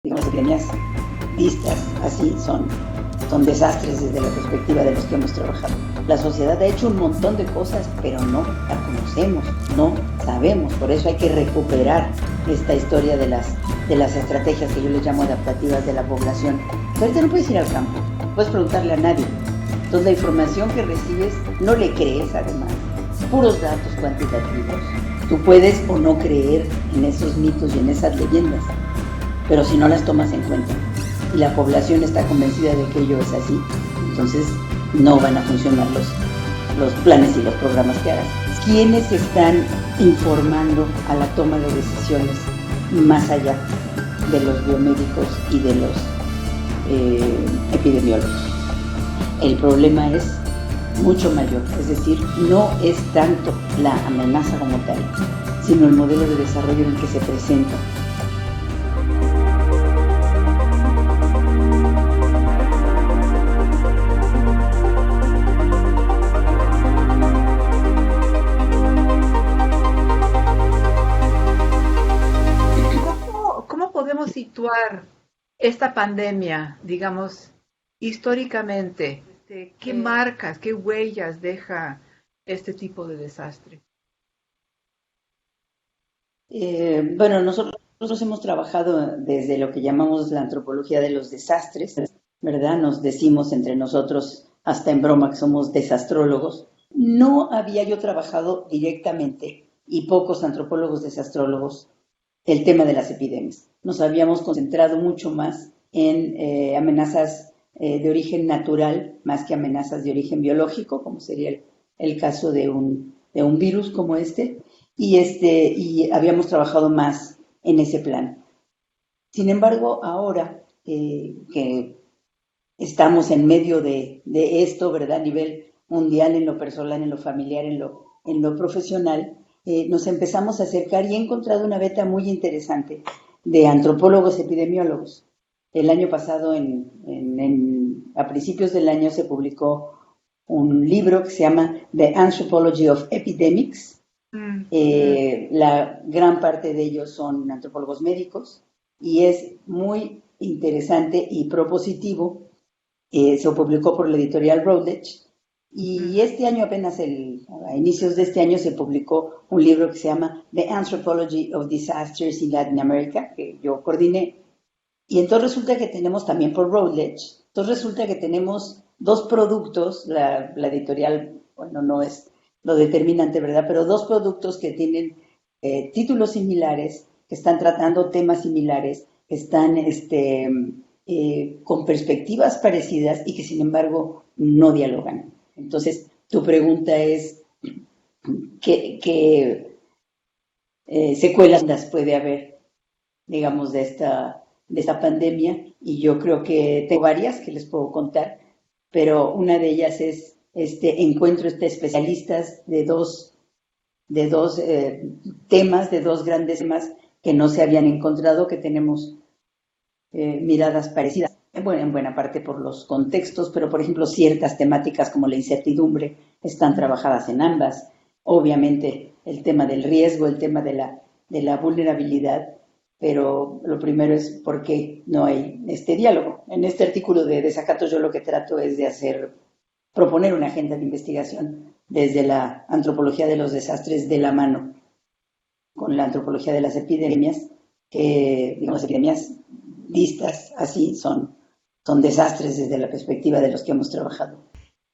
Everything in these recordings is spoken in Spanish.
digamos, epidemias vistas así son desastres desde la perspectiva de los que hemos trabajado. La sociedad ha hecho un montón de cosas, pero no la conocemos, no sabemos. Por eso hay que recuperar esta historia de las estrategias que yo les llamo adaptativas de la población. Pero ahorita no puedes ir al campo, puedes preguntarle a nadie. Entonces la información que recibes no le crees, además, puros datos cuantitativos. Tú puedes o no creer en esos mitos y en esas leyendas, pero si no las tomas en cuenta y la población está convencida de que ello es así, entonces no van a funcionar los planes y los programas que hagas. ¿Quiénes están informando a la toma de decisiones más allá de los biomédicos y de los epidemiólogos? El problema es mucho mayor, es decir, no es tanto la amenaza como tal, sino el modelo de desarrollo en el que se presenta. ¿Cómo podemos situar esta pandemia, digamos, históricamente? ¿Qué marcas, qué huellas deja este tipo de desastre? Bueno, nosotros hemos trabajado desde lo que llamamos la antropología de los desastres, ¿verdad? Nos decimos entre nosotros, hasta en broma, que somos desastrólogos. No había yo trabajado directamente, y pocos antropólogos desastrólogos, el tema de las epidemias. Nos habíamos concentrado mucho más en amenazas de origen natural, más que amenazas de origen biológico, como sería el caso de un virus como este. Y habíamos trabajado más en ese plan. Sin embargo, ahora que estamos en medio de esto, ¿verdad? A nivel mundial, en lo personal, en lo familiar, en lo profesional, nos empezamos a acercar y he encontrado una beta muy interesante de antropólogos epidemiólogos. El año pasado, a principios del año, se publicó un libro que se llama The Anthropology of Epidemics. La gran parte de ellos son antropólogos médicos y es muy interesante y propositivo. Se publicó por la editorial Routledge y este año apenas a inicios de este año se publicó un libro que se llama The Anthropology of Disasters in Latin America, que yo coordiné. Y entonces resulta que tenemos también por Routledge, entonces resulta que tenemos dos productos, la editorial, bueno, no es lo determinante, ¿verdad? Pero dos productos que tienen títulos similares, que están tratando temas similares, que están con perspectivas parecidas y que sin embargo no dialogan. Entonces, tu pregunta es, ¿qué secuelas puede haber, digamos, de esta pandemia? Y yo creo que tengo varias que les puedo contar, pero una de ellas es encuentro especialistas de dos temas, de dos grandes temas que no se habían encontrado, que tenemos miradas parecidas, en buena parte por los contextos, pero por ejemplo ciertas temáticas como la incertidumbre están trabajadas en ambas. Obviamente el tema del riesgo, el tema de la vulnerabilidad, pero lo primero es por qué no hay este diálogo. En este artículo de Desacatos yo lo que trato es de proponer una agenda de investigación desde la antropología de los desastres de la mano con la antropología de las epidemias, que digamos, epidemias vistas así son desastres desde la perspectiva de los que hemos trabajado.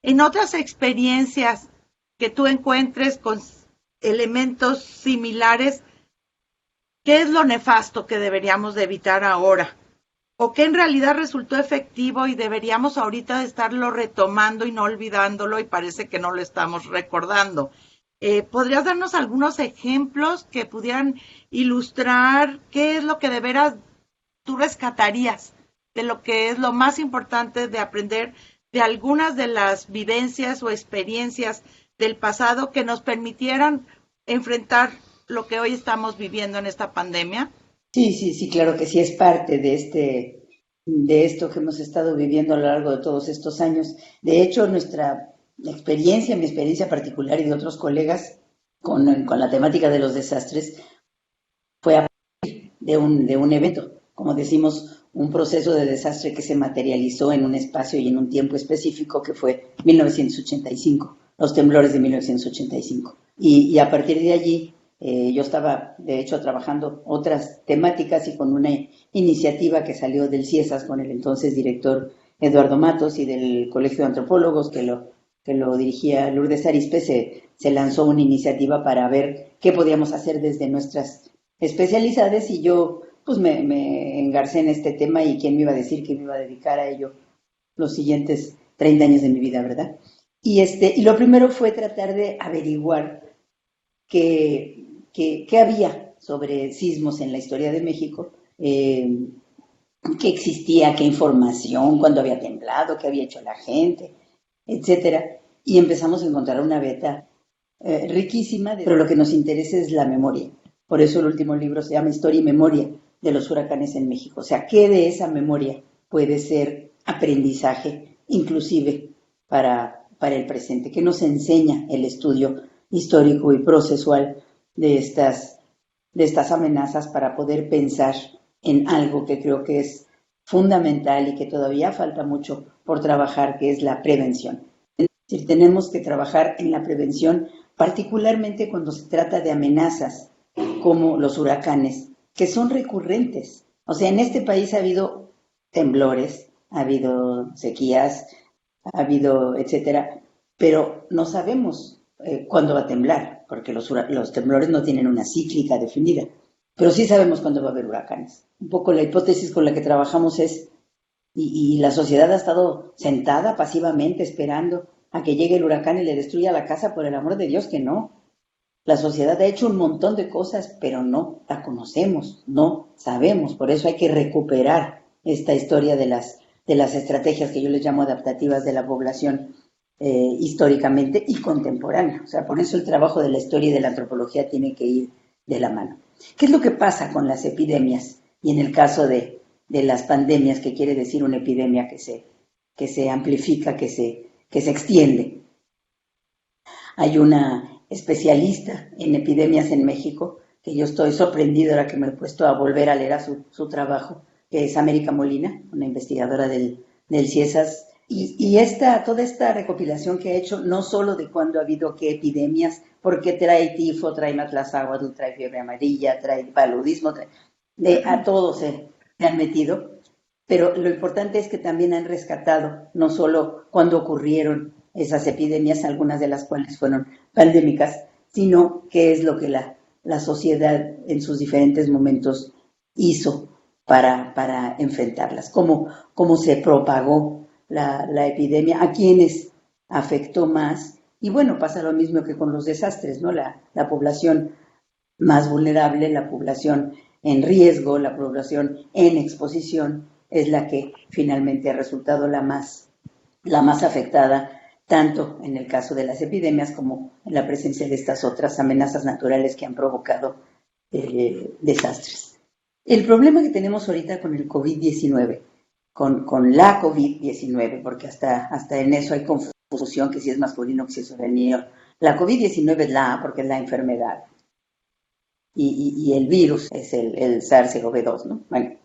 En otras experiencias que tú encuentres con elementos similares, ¿qué es lo nefasto que deberíamos de evitar ahora? ¿O qué en realidad resultó efectivo y deberíamos ahorita estarlo retomando y no olvidándolo y parece que no lo estamos recordando? ¿Podrías darnos algunos ejemplos que pudieran ilustrar qué es lo que de veras tú rescatarías de lo que es lo más importante de aprender de algunas de las vivencias o experiencias del pasado que nos permitieran enfrentar lo que hoy estamos viviendo en esta pandemia? Sí, claro que sí, es parte de esto que hemos estado viviendo a lo largo de todos estos años. De hecho, mi experiencia particular y de otros colegas con la temática de los desastres fue a partir de un evento. como decimos, un proceso de desastre que se materializó en un espacio y en un tiempo específico que fue 1985, los temblores de 1985. Y a partir de allí, yo estaba, de hecho, trabajando otras temáticas y con una iniciativa que salió del CIESAS con el entonces director Eduardo Matos y del Colegio de Antropólogos que lo dirigía Lourdes Arizpe, se lanzó una iniciativa para ver qué podíamos hacer desde nuestras especialidades y yo pues me engarcé en este tema y quién me iba a decir que me iba a dedicar a ello los siguientes 30 años de mi vida, ¿verdad? Y lo primero fue tratar de averiguar qué había sobre sismos en la historia de México, qué existía, qué información, cuándo había temblado, qué había hecho la gente, etcétera. Y empezamos a encontrar una beta riquísima, pero lo que nos interesa es la memoria. Por eso el último libro se llama Historia y Memoria de los huracanes en México. O sea, ¿qué de esa memoria puede ser aprendizaje, inclusive para el presente? ¿Qué nos enseña el estudio histórico y procesual de estas amenazas para poder pensar en algo que creo que es fundamental y que todavía falta mucho por trabajar, que es la prevención? Es decir, tenemos que trabajar en la prevención, particularmente cuando se trata de amenazas como los huracanes, que son recurrentes. O sea, en este país ha habido temblores, ha habido sequías, ha habido, etcétera, pero no sabemos cuándo va a temblar, porque los temblores no tienen una cíclica definida, pero sí sabemos cuándo va a haber huracanes. Un poco la hipótesis con la que trabajamos es, y la sociedad ha estado sentada pasivamente esperando a que llegue el huracán y le destruya la casa, por el amor de Dios que no. La sociedad ha hecho un montón de cosas, pero no la conocemos, no sabemos. Por eso hay que recuperar esta historia de las estrategias que yo les llamo adaptativas de la población históricamente y contemporánea. O sea, por eso el trabajo de la historia y de la antropología tiene que ir de la mano. ¿Qué es lo que pasa con las epidemias? Y en el caso de las pandemias, que quiere decir una epidemia que se amplifica, que se extiende. Hay una especialista en epidemias en México, que yo estoy sorprendida ahora que me he puesto a volver a leer a su trabajo, que es América Molina, una investigadora del CIESAS, y toda esta recopilación que ha hecho, no solo de cuándo ha habido qué epidemias, porque trae tifo, trae matlazáhuatl, trae fiebre amarilla, trae paludismo, a todos se han metido, pero lo importante es que también han rescatado no solo cuándo ocurrieron esas epidemias, algunas de las cuales fueron pandémicas, sino qué es lo que la sociedad en sus diferentes momentos hizo para enfrentarlas, cómo se propagó la epidemia, a quiénes afectó más. Y bueno, pasa lo mismo que con los desastres, ¿no? La población más vulnerable, la población en riesgo, la población en exposición, es la que finalmente ha resultado la más afectada, tanto en el caso de las epidemias como en la presencia de estas otras amenazas naturales que han provocado desastres. El problema que tenemos ahorita con el COVID-19, con la COVID-19, porque hasta en eso hay confusión, que si es masculino, que si es femenino. La COVID-19 es porque es la enfermedad. Y el virus es el SARS-CoV-2, ¿no? Bueno,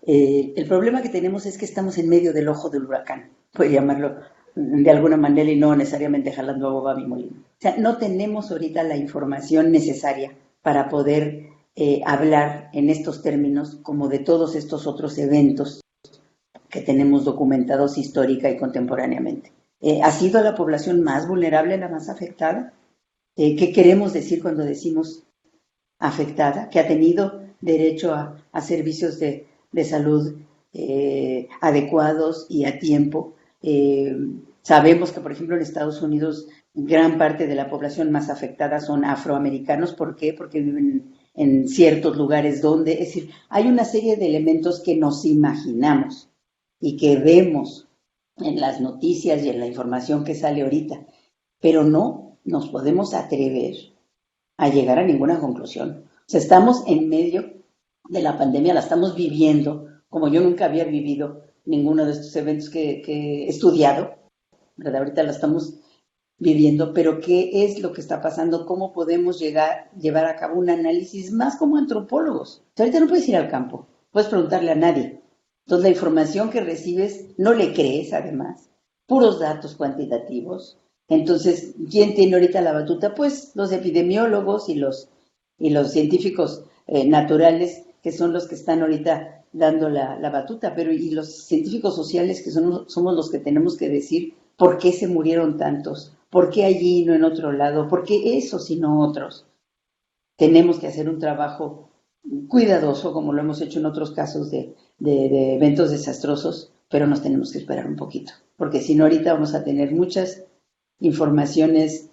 el problema que tenemos es que estamos en medio del ojo del huracán, puede llamarlo de alguna manera, y no necesariamente jalando agua a mi molino. O sea, no tenemos ahorita la información necesaria para poder hablar en estos términos como de todos estos otros eventos que tenemos documentados histórica y contemporáneamente. ¿Ha sido la población más vulnerable la más afectada? ¿Qué queremos decir cuando decimos afectada? Que ha tenido derecho a servicios de salud adecuados y a tiempo. Sabemos que, por ejemplo, en Estados Unidos gran parte de la población más afectada son afroamericanos. ¿Por qué? Porque viven en ciertos lugares donde, es decir, hay una serie de elementos que nos imaginamos y que vemos en las noticias y en la información que sale ahorita, pero no nos podemos atrever a llegar a ninguna conclusión. O sea, estamos en medio de la pandemia, la estamos viviendo como yo nunca había vivido ninguno de estos eventos que he estudiado, ¿verdad? Ahorita la estamos viviendo, pero ¿qué es lo que está pasando? ¿Cómo podemos llevar a cabo un análisis más como antropólogos? O sea, ahorita no puedes ir al campo puedes preguntarle a nadie. Entonces la información que recibes no le crees además, puros datos cuantitativos. Entonces, ¿quién tiene ahorita la batuta? Pues los epidemiólogos y los científicos naturales, que son los que están ahorita dando la batuta, pero y los científicos sociales, que somos los que tenemos que decir por qué se murieron tantos, por qué allí y no en otro lado, por qué esos y no otros. Tenemos que hacer un trabajo cuidadoso, como lo hemos hecho en otros casos de eventos desastrosos, pero nos tenemos que esperar un poquito, porque si no ahorita vamos a tener muchas informaciones,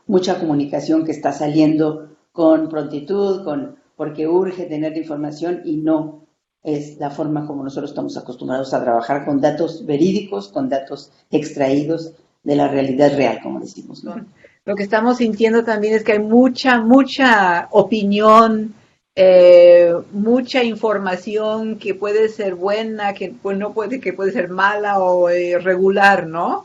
mucha comunicación que está saliendo con prontitud, porque urge tener información y no es la forma como nosotros estamos acostumbrados a trabajar con datos verídicos, con datos extraídos de la realidad real, como decimos, ¿no? Lo que estamos sintiendo también es que hay mucha opinión, mucha información que puede ser buena, que pues, no puede, que puede ser mala o regular, ¿no?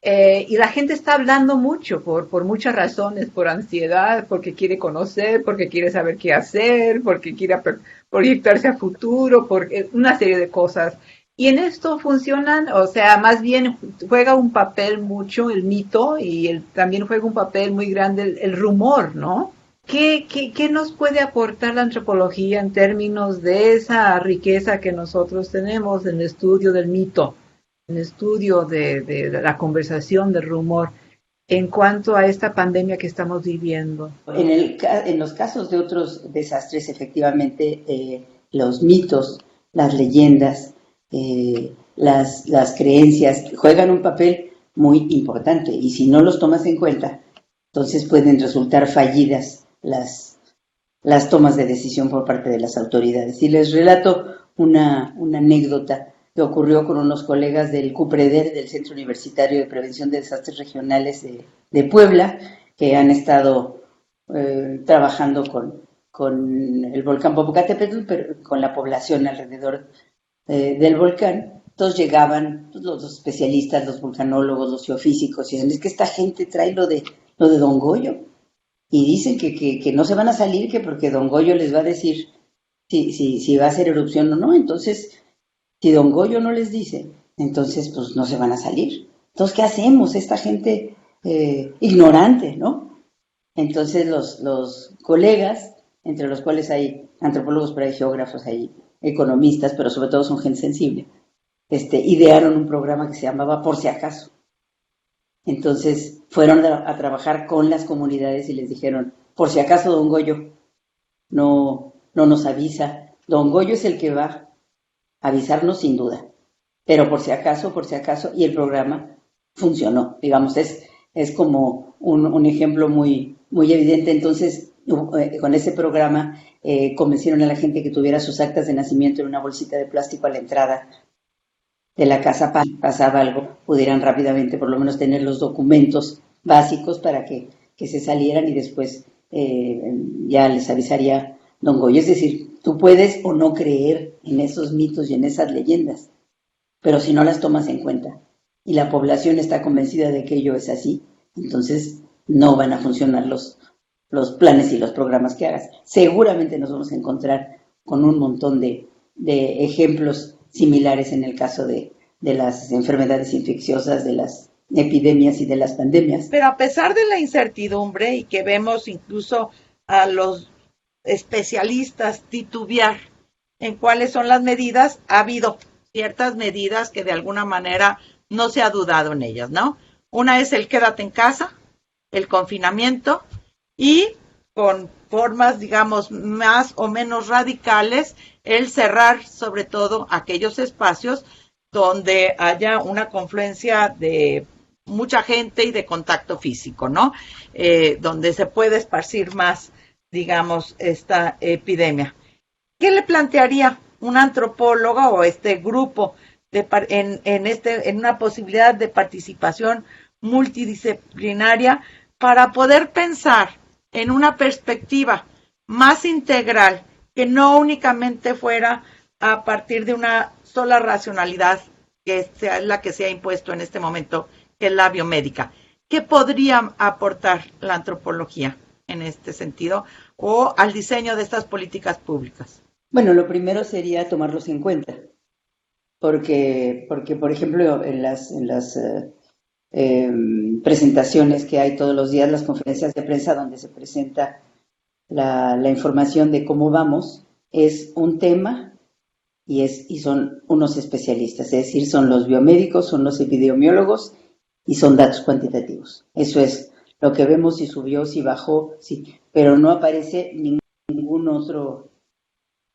Y la gente está hablando mucho por muchas razones, por ansiedad, porque quiere conocer, porque quiere saber qué hacer, porque quiere proyectarse a futuro, por una serie de cosas. Y en esto funcionan, o sea, más bien juega un papel mucho el mito y también juega un papel muy grande el rumor, ¿no? ¿Qué nos puede aportar la antropología en términos de esa riqueza que nosotros tenemos en el estudio del mito, en el estudio de la conversación, del rumor, en cuanto a esta pandemia que estamos viviendo? En los casos de otros desastres, efectivamente, los mitos, las leyendas, las creencias juegan un papel muy importante y si no los tomas en cuenta, entonces pueden resultar fallidas las tomas de decisión por parte de las autoridades. Y les relato una anécdota que ocurrió con unos colegas del CUPREDER, del Centro Universitario de Prevención de Desastres Regionales de Puebla, que han estado trabajando con el volcán Popocatépetl, pero con la población alrededor del volcán. Entonces llegaban los especialistas, los vulcanólogos, los geofísicos, y dicen, es que esta gente trae lo de Don Goyo, y dicen que no se van a salir, que porque Don Goyo les va a decir si va a hacer erupción o no. Entonces, si Don Goyo no les dice, entonces pues no se van a salir. Entonces, ¿qué hacemos? Esta gente ignorante, ¿no? Entonces los colegas, entre los cuales hay antropólogos, pero hay geógrafos, hay economistas, pero sobre todo son gente sensible, idearon un programa que se llamaba Por si acaso. Entonces fueron a trabajar con las comunidades y les dijeron, por si acaso Don Goyo no nos avisa, Don Goyo es el que va a avisarnos sin duda, pero por si acaso, y el programa funcionó, digamos, es como un ejemplo muy, muy evidente. Entonces, con ese programa convencieron a la gente que tuviera sus actas de nacimiento en una bolsita de plástico a la entrada de la casa, pasaba algo, pudieran rápidamente por lo menos tener los documentos básicos para que se salieran y después ya les avisaría Don Goyo. Es decir, tú puedes o no creer en esos mitos y en esas leyendas, pero si no las tomas en cuenta y la población está convencida de que ello es así, entonces no van a funcionar los planes y los programas que hagas. Seguramente nos vamos a encontrar con un montón de ejemplos similares en el caso de las enfermedades infecciosas, de las epidemias y de las pandemias. Pero a pesar de la incertidumbre y que vemos incluso a los especialistas titubear en cuáles son las medidas, ha habido ciertas medidas que de alguna manera no se ha dudado en ellas, ¿no? Una es el quédate en casa, el confinamiento y con formas, digamos, más o menos radicales, el cerrar sobre todo aquellos espacios donde haya una confluencia de mucha gente y de contacto físico, ¿no? Donde se puede esparcir más, digamos, esta epidemia. ¿Qué le plantearía un antropólogo o este grupo en una posibilidad de participación multidisciplinaria para poder pensar en una perspectiva más integral, que no únicamente fuera a partir de una sola racionalidad, que sea la que se ha impuesto en este momento, que es la biomédica? ¿Qué podría aportar la antropología en este sentido o al diseño de estas políticas públicas? Bueno, lo primero sería tomarlos en cuenta, porque por ejemplo, eh, presentaciones que hay todos los días, las conferencias de prensa donde se presenta la información de cómo vamos, es un tema y son unos especialistas, es decir, son los biomédicos, son los epidemiólogos y son datos cuantitativos. Eso es lo que vemos, si subió, si bajó, sí, pero no aparece ningún otro,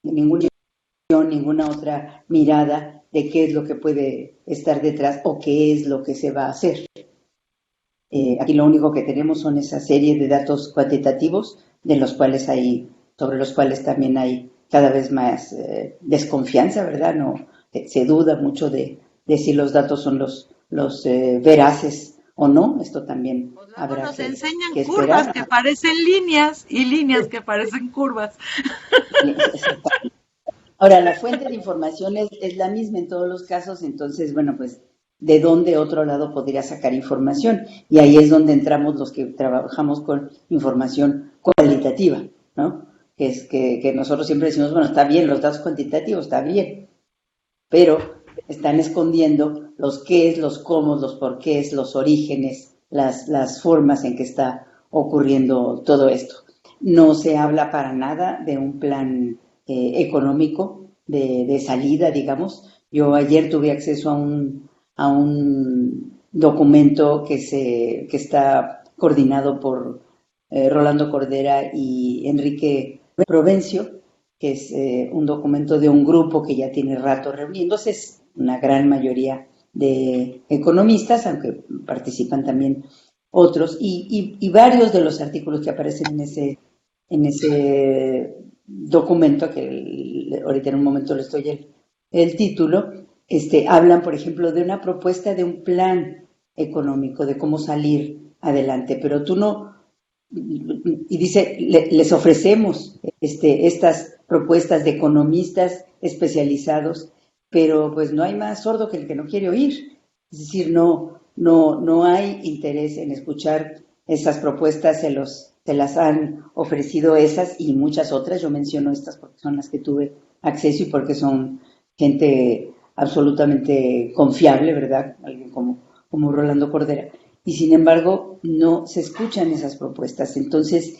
ninguna otra mirada de qué es lo que puede estar detrás o qué es lo que se va a hacer. Aquí lo único que tenemos son esa serie de datos cuantitativos de los cuales sobre los cuales también hay cada vez más desconfianza, ¿verdad? No, se duda mucho de si los datos son los veraces o no. Esto también Pues luego habrá nos enseñan que curvas esperar. que parecen líneas y líneas que parecen curvas. Ahora, la fuente de información es la misma en todos los casos, entonces, bueno, pues, ¿de dónde otro lado podría sacar información? Y ahí es donde entramos los que trabajamos con información cualitativa, ¿no? Que es que nosotros siempre decimos, bueno, está bien, los datos cuantitativos, está bien, pero están escondiendo los qué, los cómo, los porqués, los orígenes, las formas en que está ocurriendo todo esto. No se habla para nada de un plan económico de salida, digamos. Yo ayer tuve acceso a un documento que está coordinado por Rolando Cordera y Enrique Provencio, que es un documento de un grupo que ya tiene rato reuniéndose, es una gran mayoría de economistas, aunque participan también otros, y varios de los artículos que aparecen en ese documento, que ahorita en un momento les doy el título, hablan, por ejemplo, de una propuesta de un plan económico, de cómo salir adelante, pero tú no, y dice, les ofrecemos estas propuestas de economistas especializados, pero pues no hay más sordo que el que no quiere oír. Es decir, no hay interés en escuchar esas propuestas, se las han ofrecido esas y muchas otras. Yo menciono estas porque son las que tuve acceso y porque son gente absolutamente confiable, ¿verdad? Alguien como Rolando Cordera. Y sin embargo, no se escuchan esas propuestas. Entonces,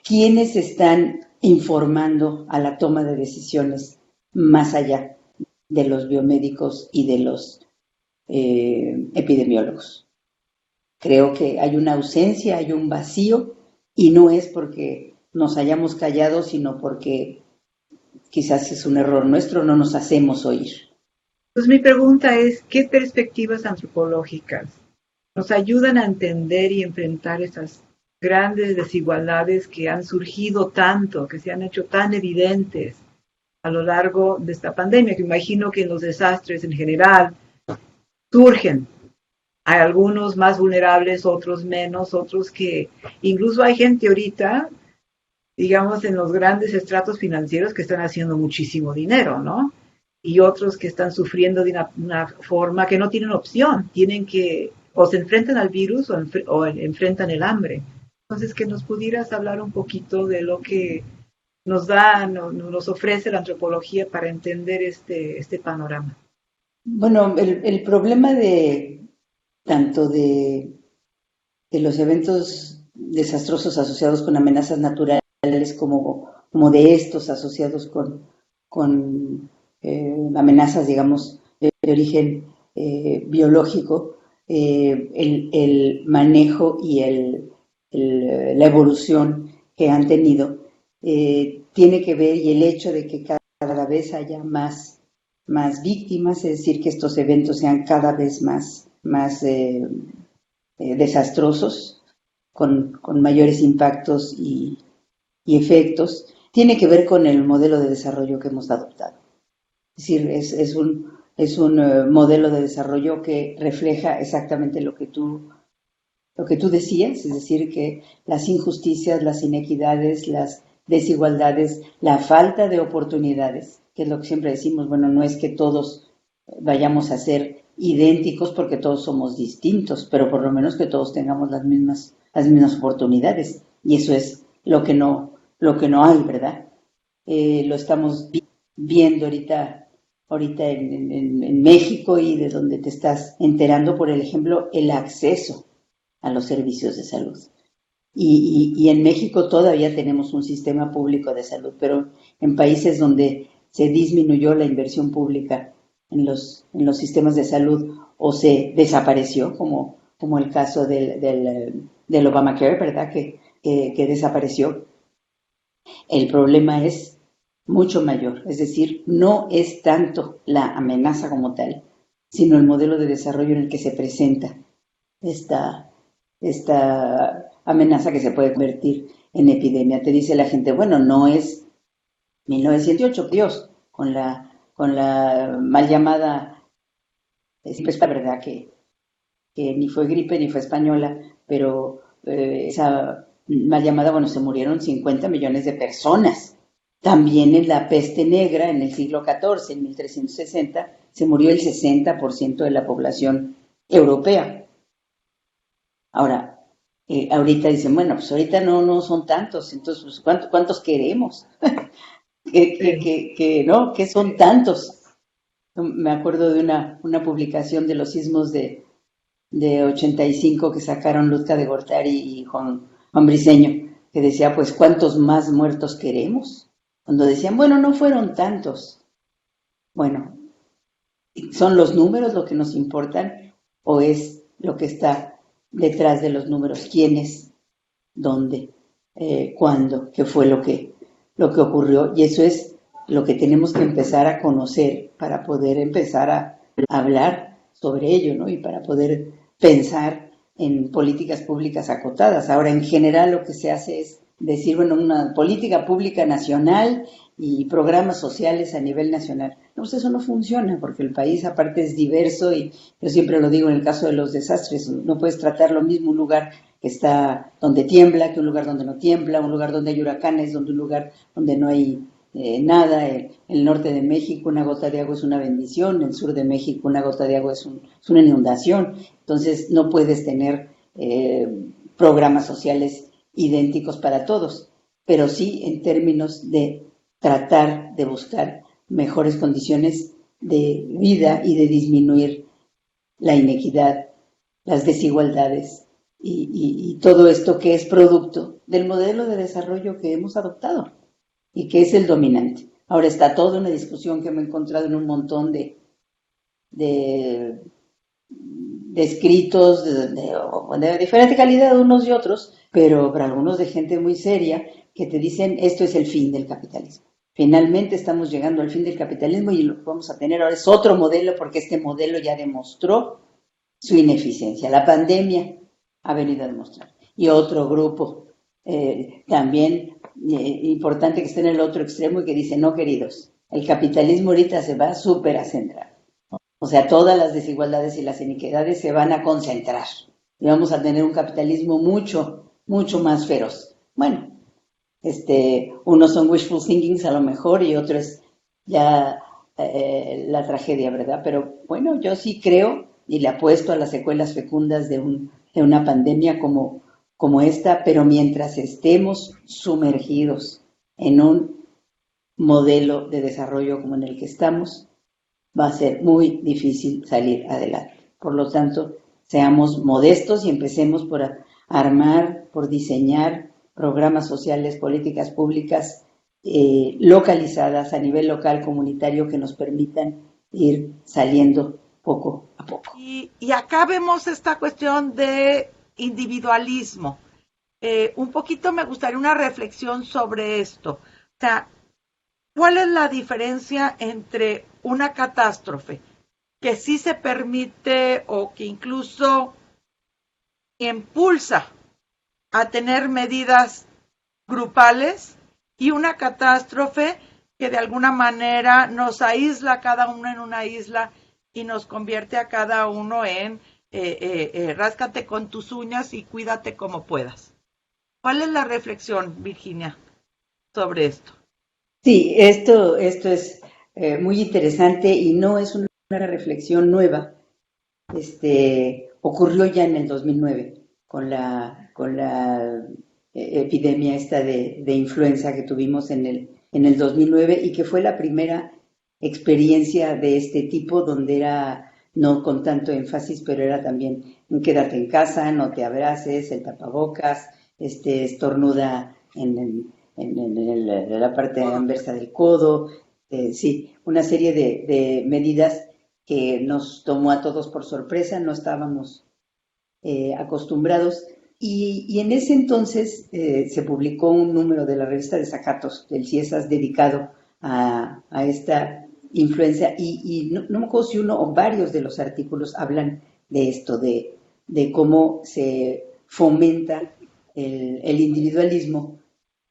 ¿quiénes están informando a la toma de decisiones más allá de los biomédicos y de los epidemiólogos? Creo que hay una ausencia, hay un vacío, y no es porque nos hayamos callado, sino porque quizás es un error nuestro, no nos hacemos oír. Pues mi pregunta es, ¿qué perspectivas antropológicas nos ayudan a entender y enfrentar esas grandes desigualdades que han surgido tanto, que se han hecho tan evidentes a lo largo de esta pandemia? Que imagino que en los desastres en general surgen. Hay algunos más vulnerables, otros menos, otros que incluso hay gente ahorita, digamos, en los grandes estratos financieros que están haciendo muchísimo dinero, ¿no? Y otros que están sufriendo de una forma que no tienen opción, tienen que o se enfrentan al virus o enfrentan el hambre. Entonces, que nos pudieras hablar un poquito de lo que nos ofrece la antropología para entender este panorama. Bueno, el problema tanto de los eventos desastrosos asociados con amenazas naturales como de estos asociados con amenazas, digamos, de origen biológico, el manejo y la evolución que han tenido tiene que ver, y el hecho de que cada vez haya más víctimas, es decir, que estos eventos sean cada vez más desastrosos, con mayores impactos y efectos, tiene que ver con el modelo de desarrollo que hemos adoptado. Es decir, es un modelo de desarrollo que refleja exactamente lo que tú decías, es decir, que las injusticias, las inequidades, las desigualdades, la falta de oportunidades, que es lo que siempre decimos, bueno, no es que todos vayamos a ser idénticos porque todos somos distintos, pero por lo menos que todos tengamos las mismas oportunidades, y eso es lo que no hay, ¿verdad? lo estamos viendo ahorita en México, y de donde te estás enterando, por ejemplo, el acceso a los servicios de salud. Y en México todavía tenemos un sistema público de salud, pero en países donde se disminuyó la inversión pública en los sistemas de salud o se desapareció, como el caso del Obamacare, ¿verdad? Que desapareció. El problema es mucho mayor, es decir, no es tanto la amenaza como tal, sino el modelo de desarrollo en el que se presenta esta amenaza, que se puede convertir en epidemia. Te dice la gente, bueno, no es 1908, Dios, con la mal llamada, es la verdad que ni fue gripe ni fue española, pero esa mal llamada, bueno, se murieron 50 millones de personas. También en la peste negra, en el siglo XIV, en 1360, se murió el 60% de la población europea. Ahora, ahorita dicen, bueno, pues ahorita no son tantos, entonces, pues, ¿cuántos queremos? ¿Qué son tantos? Me acuerdo de una publicación de los sismos de 85 que sacaron Luzca de Gortari y Juan Briceño, que decía, pues, ¿cuántos más muertos queremos? Cuando decían, bueno, no fueron tantos. Bueno, ¿son los números lo que nos importan o es lo que está detrás de los números? ¿Quiénes? ¿Dónde? ¿Cuándo? ¿Qué fue lo que ocurrió? Y eso es lo que tenemos que empezar a conocer para poder empezar a hablar sobre ello, ¿no? Y para poder pensar en políticas públicas acotadas. Ahora, en general, lo que se hace es decir, bueno, una política pública nacional y programas sociales a nivel nacional. No, pues eso no funciona, porque el país aparte es diverso, y yo siempre lo digo en el caso de los desastres, no puedes tratar lo mismo un lugar que está donde tiembla que un lugar donde no tiembla, un lugar donde hay huracanes, un lugar donde no hay nada. El norte de México, una gota de agua es una bendición; el sur de México, una gota de agua es una inundación. Entonces no puedes tener programas sociales idénticos para todos, pero sí en términos de tratar de buscar mejores condiciones de vida y de disminuir la inequidad, las desigualdades y todo esto que es producto del modelo de desarrollo que hemos adoptado y que es el dominante. Ahora está toda una discusión que me he encontrado en un montón de escritos de diferente calidad unos y otros, pero para algunos de gente muy seria, que te dicen, esto es el fin del capitalismo. Finalmente estamos llegando al fin del capitalismo, y lo que vamos a tener ahora es otro modelo, porque este modelo ya demostró su ineficiencia. La pandemia ha venido a demostrar. Y otro grupo también importante, que está en el otro extremo y que dice, no, queridos, el capitalismo ahorita se va a superacentrar. O sea, todas las desigualdades y las inequidades se van a concentrar y vamos a tener un capitalismo mucho, mucho más feroz. Bueno, unos son wishful thinkings a lo mejor, y otro es ya la tragedia, ¿verdad? Pero bueno, yo sí creo y le apuesto a las secuelas fecundas de una pandemia como esta, pero mientras estemos sumergidos en un modelo de desarrollo como en el que estamos, va a ser muy difícil salir adelante. Por lo tanto, seamos modestos y empecemos por armar, por diseñar programas sociales, políticas públicas localizadas a nivel local, comunitario, que nos permitan ir saliendo poco a poco. Y acá vemos esta cuestión de individualismo. Un poquito me gustaría una reflexión sobre esto. O sea, ¿cuál es la diferencia entre una catástrofe que sí se permite o que incluso impulsa a tener medidas grupales, y una catástrofe que de alguna manera nos aísla a cada uno en una isla y nos convierte a cada uno en ráscate con tus uñas y cuídate como puedas? ¿Cuál es la reflexión, Virginia, sobre esto? Sí, esto es muy interesante y no es una reflexión nueva. Ocurrió ya en el 2009 con la epidemia esta de influenza que tuvimos en en el 2009 y que fue la primera experiencia de este tipo donde era no con tanto énfasis, pero era también quédate en casa, no te abraces, el tapabocas, estornuda en la parte anversa del codo, sí, una serie de medidas que nos tomó a todos por sorpresa, no estábamos acostumbrados. Y en ese entonces se publicó un número de la revista Desacatos, del CIESAS, dedicado a esta influencia, y no me acuerdo si uno o varios de los artículos hablan de esto, de cómo se fomenta el individualismo,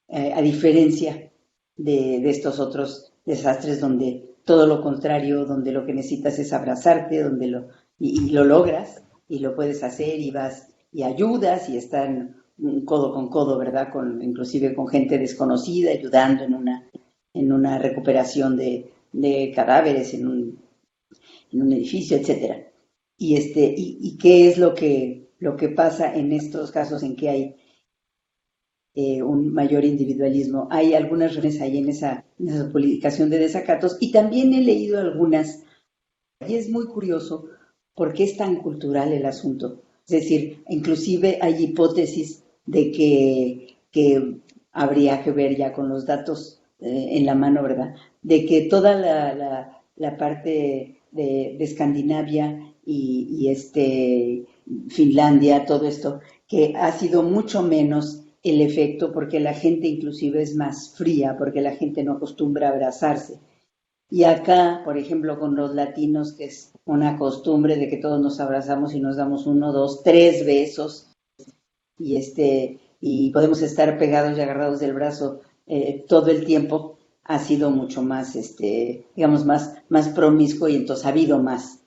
a diferencia de estos otros desastres donde todo lo contrario, donde lo que necesitas es abrazarte, y lo logras, y lo puedes hacer, y vas y ayudas, y están codo con codo, ¿verdad? Inclusive con gente desconocida, ayudando en una recuperación de cadáveres en un edificio, etcétera. Y qué es lo que pasa en estos casos en que hay un mayor individualismo. Hay algunas referencias ahí en esa publicación de Desacatos, y también he leído algunas, y es muy curioso porque es tan cultural el asunto. Es decir, inclusive hay hipótesis de que habría que ver ya con los datos en la mano, ¿verdad? De que toda la parte de Escandinavia y Finlandia, todo esto, que ha sido mucho menos el efecto porque la gente inclusive es más fría, porque la gente no acostumbra a abrazarse. Y acá, por ejemplo, con los latinos, que es una costumbre de que todos nos abrazamos y nos damos 1, 2, 3 besos, y podemos estar pegados y agarrados del brazo todo el tiempo, ha sido mucho más, digamos, más promiscuo, y entonces ha habido más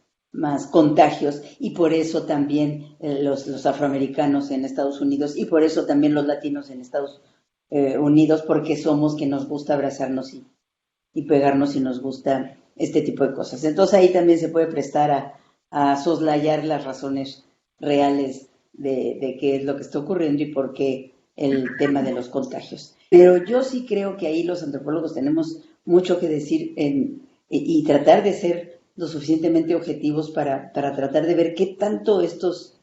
contagios, y por eso también los afroamericanos en Estados Unidos, y por eso también los latinos en Estados Unidos, porque somos que nos gusta abrazarnos y pegarnos, y nos gusta este tipo de cosas. Entonces ahí también se puede prestar a soslayar las razones reales de qué es lo que está ocurriendo y por qué el tema de los contagios. Pero yo sí creo que ahí los antropólogos tenemos mucho que decir y tratar de ser lo suficientemente objetivos para tratar de ver qué tanto estos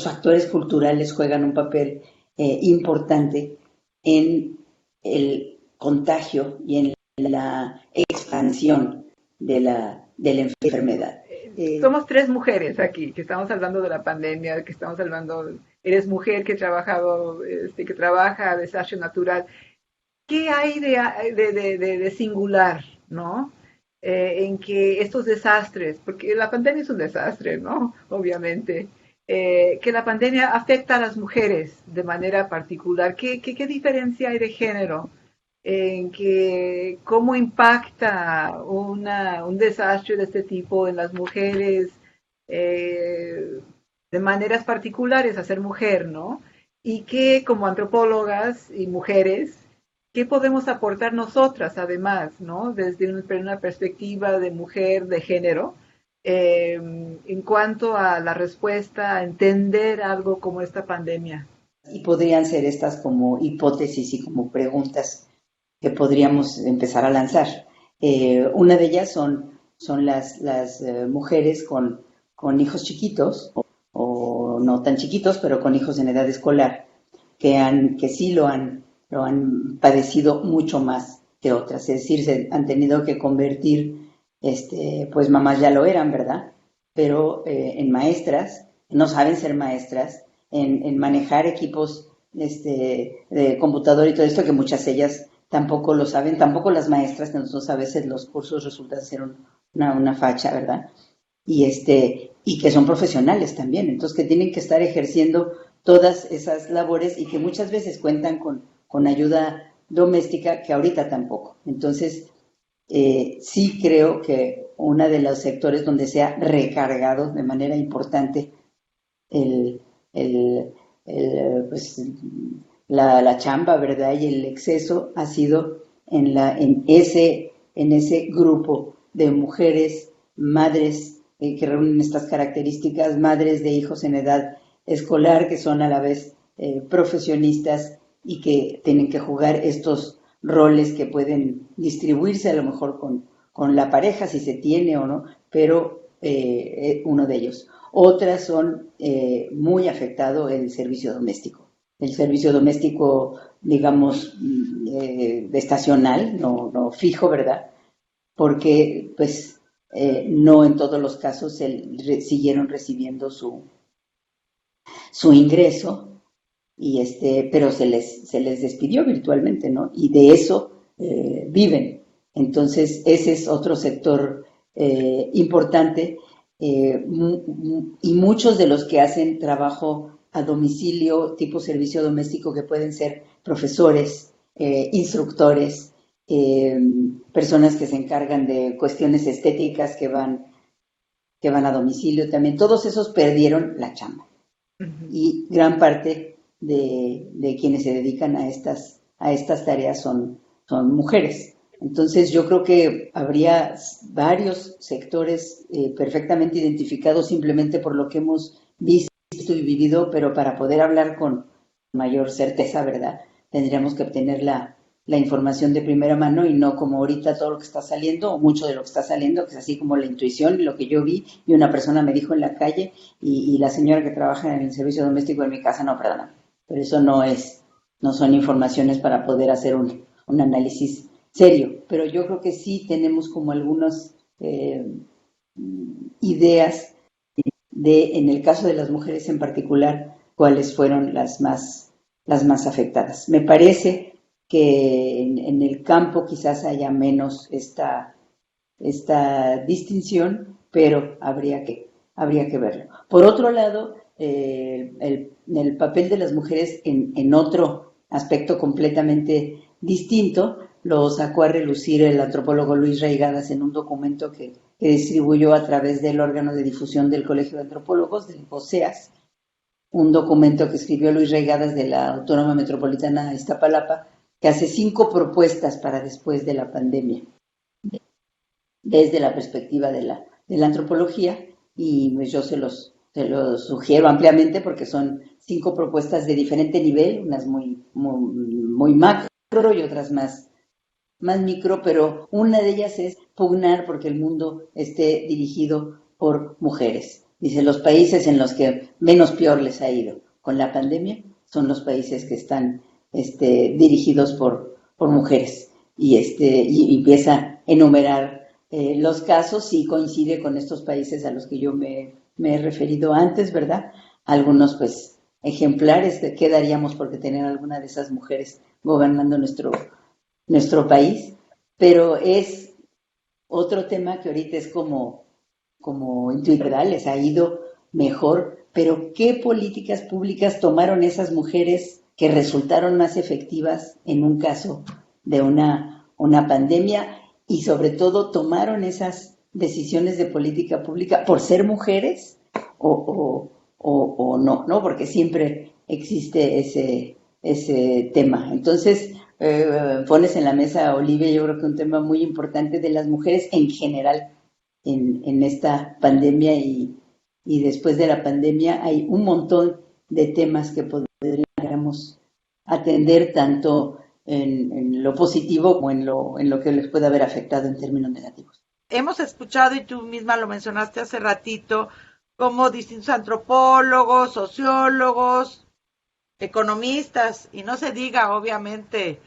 factores culturales juegan un papel importante en el contagio y en la expansión de la enfermedad. Somos 3 mujeres aquí, que estamos hablando de la pandemia, que estamos hablando, eres mujer que que trabaja desastre natural. ¿Qué hay de singular, no? En que estos desastres, porque la pandemia es un desastre, ¿no? Obviamente, que la pandemia afecta a las mujeres de manera particular. ¿Qué diferencia hay de género? En que cómo impacta un desastre de este tipo en las mujeres de maneras particulares a ser mujer, ¿no? Y que como antropólogas y mujeres, ¿qué podemos aportar nosotras además, ¿no? Desde una perspectiva de mujer, de género, en cuanto a la respuesta, a entender algo como esta pandemia? Y podrían ser estas como hipótesis y como preguntas que podríamos empezar a lanzar. Una de ellas son las mujeres con hijos chiquitos, o no tan chiquitos, pero con hijos en edad escolar, que sí lo han padecido mucho más que otras. Es decir, se han tenido que convertir, pues mamás ya lo eran, ¿verdad? Pero en maestras, no saben ser maestras, en manejar equipos de computador y todo esto, que muchas ellas tampoco lo saben, tampoco las maestras, que nosotros a veces los cursos resultan ser una facha, ¿verdad? Y que son profesionales también, entonces que tienen que estar ejerciendo todas esas labores y que muchas veces cuentan con ayuda doméstica, que ahorita tampoco. Entonces, sí creo que uno de los sectores donde se ha recargado de manera importante pues, la chamba, ¿verdad? Y el exceso ha sido en ese grupo de mujeres, madres que reúnen estas características, madres de hijos en edad escolar, que son a la vez profesionistas y que tienen que jugar estos roles que pueden distribuirse a lo mejor con la pareja, si se tiene o no, pero uno de ellos. Otras son muy afectado el servicio doméstico. El servicio doméstico, digamos, estacional, no fijo, ¿verdad? Porque, pues, no en todos los casos siguieron recibiendo su ingreso, pero se les despidió virtualmente, ¿no? Y de eso viven. Entonces, ese es otro sector importante, y muchos de los que hacen trabajo a domicilio, tipo servicio doméstico, que pueden ser profesores, instructores, personas que se encargan de cuestiones estéticas que van a domicilio también, todos esos perdieron la chamba. Y gran parte de quienes se dedican a estas tareas son mujeres. Entonces yo creo que habría varios sectores perfectamente identificados simplemente por lo que hemos visto y vivido, pero para poder hablar con mayor certeza, ¿verdad? Tendríamos que obtener la información de primera mano y no como ahorita todo lo que está saliendo o mucho de lo que está saliendo, que es así como la intuición y lo que yo vi y una persona me dijo en la calle y la señora que trabaja en el servicio doméstico de mi casa, no, perdona, pero eso no son informaciones para poder hacer un análisis serio, pero yo creo que sí tenemos como algunas ideas en el caso de las mujeres en particular, cuáles fueron las más afectadas. Me parece que en el campo quizás haya menos esta distinción, pero habría que verlo. Por otro lado, el papel de las mujeres en otro aspecto completamente distinto lo sacó a relucir el antropólogo Luis Reigadas en un documento que distribuyó a través del órgano de difusión del Colegio de Antropólogos, del OSEAS, un documento que escribió Luis Reigadas de la Autónoma Metropolitana de Iztapalapa, que hace 5 propuestas para después de la pandemia, desde la perspectiva de la antropología, y pues yo se los sugiero ampliamente porque son 5 propuestas de diferente nivel, unas muy macro y otras más micro, pero una de ellas es pugnar porque el mundo esté dirigido por mujeres. Dice, los países en los que menos peor les ha ido con la pandemia son los países que están dirigidos por mujeres. Y empieza a enumerar los casos y coincide con estos países a los que yo me he referido antes, ¿verdad? Algunos, pues, ejemplares de qué daríamos porque tener alguna de esas mujeres gobernando nuestro país, pero es otro tema que ahorita es como intuitivo, les ha ido mejor, pero ¿qué políticas públicas tomaron esas mujeres que resultaron más efectivas en un caso de una pandemia? Y sobre todo, ¿tomaron esas decisiones de política pública por ser mujeres o no? Porque siempre existe ese tema. Entonces, pones en la mesa, Olivia, yo creo que un tema muy importante de las mujeres en general en esta pandemia y después de la pandemia hay un montón de temas que podríamos atender tanto en lo positivo como en lo que les puede haber afectado en términos negativos. Hemos escuchado, y tú misma lo mencionaste hace ratito, como distintos antropólogos, sociólogos, economistas, y no se diga, obviamente,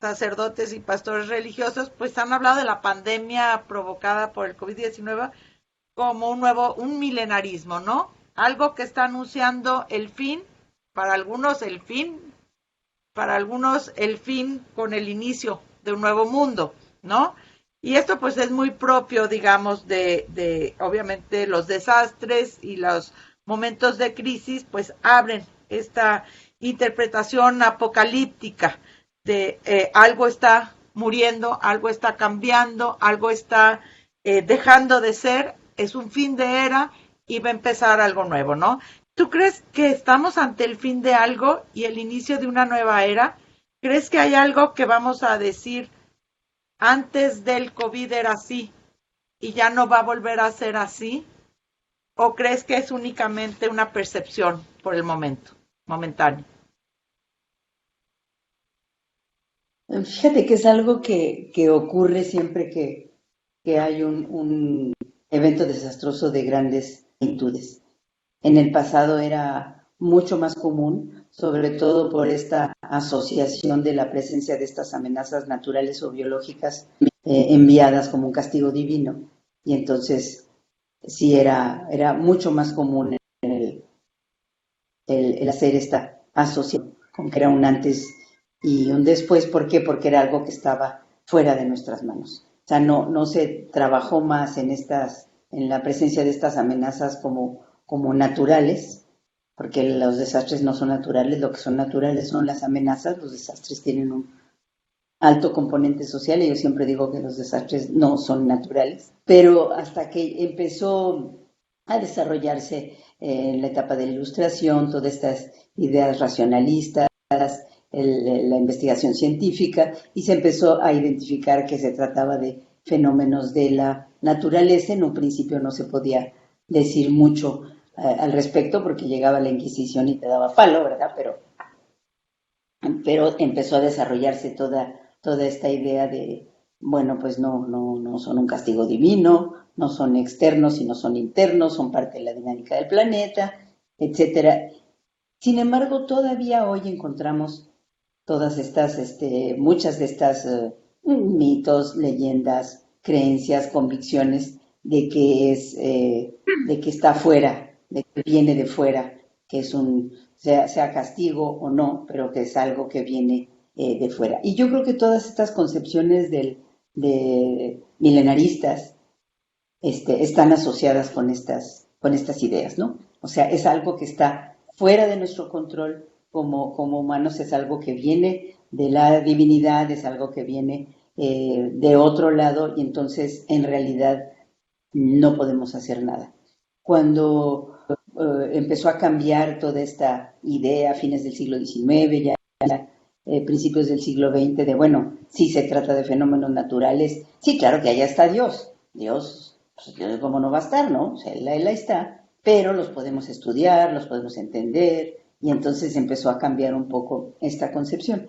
sacerdotes y pastores religiosos, pues han hablado de la pandemia provocada por el COVID-19 como un milenarismo, ¿no? Algo que está anunciando el fin, para algunos el fin con el inicio de un nuevo mundo, ¿no? Y esto pues es muy propio, digamos, de obviamente los desastres y los momentos de crisis, pues abren esta interpretación apocalíptica de algo está muriendo, algo está cambiando, algo está dejando de ser, es un fin de era y va a empezar algo nuevo, ¿no? ¿Tú crees que estamos ante el fin de algo y el inicio de una nueva era? ¿Crees que hay algo que vamos a decir antes del COVID era así y ya no va a volver a ser así? ¿O crees que es únicamente una percepción por el momento, momentáneo? Fíjate que es algo que ocurre siempre que hay un evento desastroso de grandes magnitudes. En el pasado era mucho más común, sobre todo por esta asociación de la presencia de estas amenazas naturales o biológicas enviadas como un castigo divino. Y entonces sí era mucho más común el hacer esta asociación, con que era un antes y un después. ¿Por qué? Porque era algo que estaba fuera de nuestras manos. O sea, no se trabajó más en la presencia de estas amenazas como naturales, porque los desastres no son naturales, lo que son naturales son las amenazas. Los desastres tienen un alto componente social y yo siempre digo que los desastres no son naturales, pero hasta que empezó a desarrollarse en la etapa de la ilustración todas estas ideas racionalistas, la investigación científica, y se empezó a identificar que se trataba de fenómenos de la naturaleza. En un principio no se podía decir mucho al respecto porque llegaba la Inquisición y te daba palo, ¿verdad? Pero empezó a desarrollarse toda esta idea de, bueno, pues no son un castigo divino, no son externos, sino son internos, son parte de la dinámica del planeta, etcétera. Sin embargo, todavía hoy encontramos todas estas, muchas de estas mitos, leyendas, creencias, convicciones de que está fuera, de que viene de fuera, que es sea castigo o no, pero que es algo que viene de fuera. Y yo creo que todas estas concepciones de milenaristas están asociadas con estas ideas, ¿no? O sea, es algo que está fuera de nuestro control como humanos, es algo que viene de la divinidad, es algo que viene de otro lado, y entonces en realidad no podemos hacer nada. Cuando empezó a cambiar toda esta idea a fines del siglo XIX, ya principios del siglo XX, de bueno, sí se trata de fenómenos naturales, sí, claro que allá está Dios, pues, ¿cómo no va a estar, no? O sea, él ahí está, pero los podemos estudiar, los podemos entender, y entonces empezó a cambiar un poco esta concepción.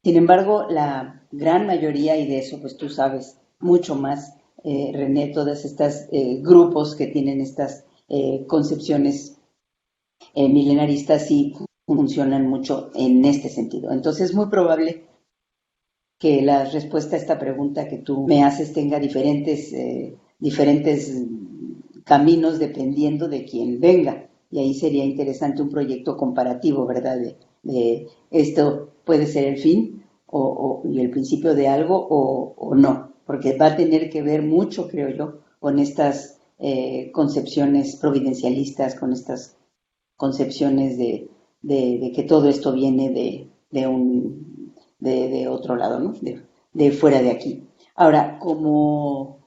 Sin embargo, la gran mayoría, y de eso pues tú sabes mucho más, René, todas estas grupos que tienen estas concepciones milenaristas sí funcionan mucho en este sentido. Entonces es muy probable que la respuesta a esta pregunta que tú me haces tenga diferentes caminos dependiendo de quién venga. Y ahí sería interesante un proyecto comparativo, ¿verdad? De esto puede ser el fin y el principio de algo o no, porque va a tener que ver mucho, creo yo, con estas concepciones providencialistas, con estas concepciones de que todo esto viene de otro lado, ¿no? De fuera de aquí. Ahora, como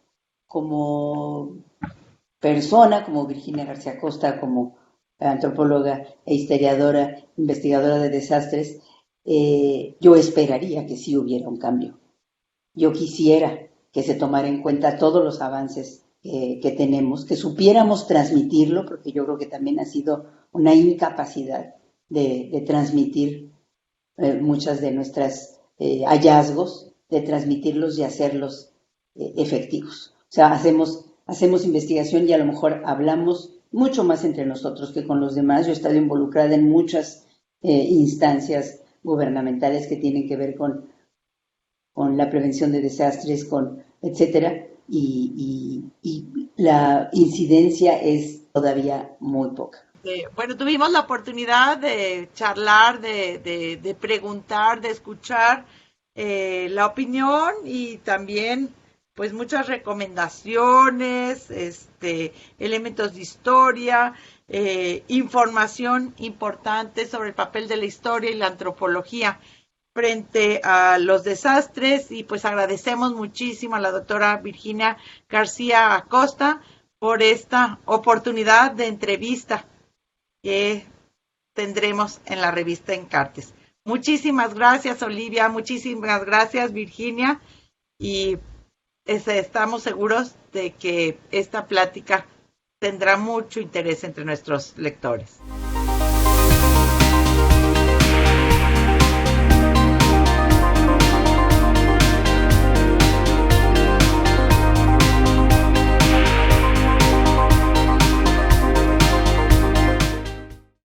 persona, como Virginia García Costa, como antropóloga e historiadora, investigadora de desastres, yo esperaría que sí hubiera un cambio. Yo quisiera que se tomara en cuenta todos los avances que tenemos, que supiéramos transmitirlo, porque yo creo que también ha sido una incapacidad de transmitir muchas de nuestras hallazgos, de transmitirlos y hacerlos efectivos. O sea, hacemos investigación y a lo mejor hablamos mucho más entre nosotros que con los demás. Yo he estado involucrada en muchas instancias gubernamentales que tienen que ver con la prevención de desastres, etcétera, y la incidencia es todavía muy poca. Bueno, tuvimos la oportunidad de charlar, de preguntar, de escuchar la opinión y también pues muchas recomendaciones, elementos de historia, información importante sobre el papel de la historia y la antropología frente a los desastres, y pues agradecemos muchísimo a la doctora Virginia García Acosta por esta oportunidad de entrevista que tendremos en la revista Encartes. Muchísimas gracias, Olivia, muchísimas gracias, Virginia, y estamos seguros de que esta plática tendrá mucho interés entre nuestros lectores.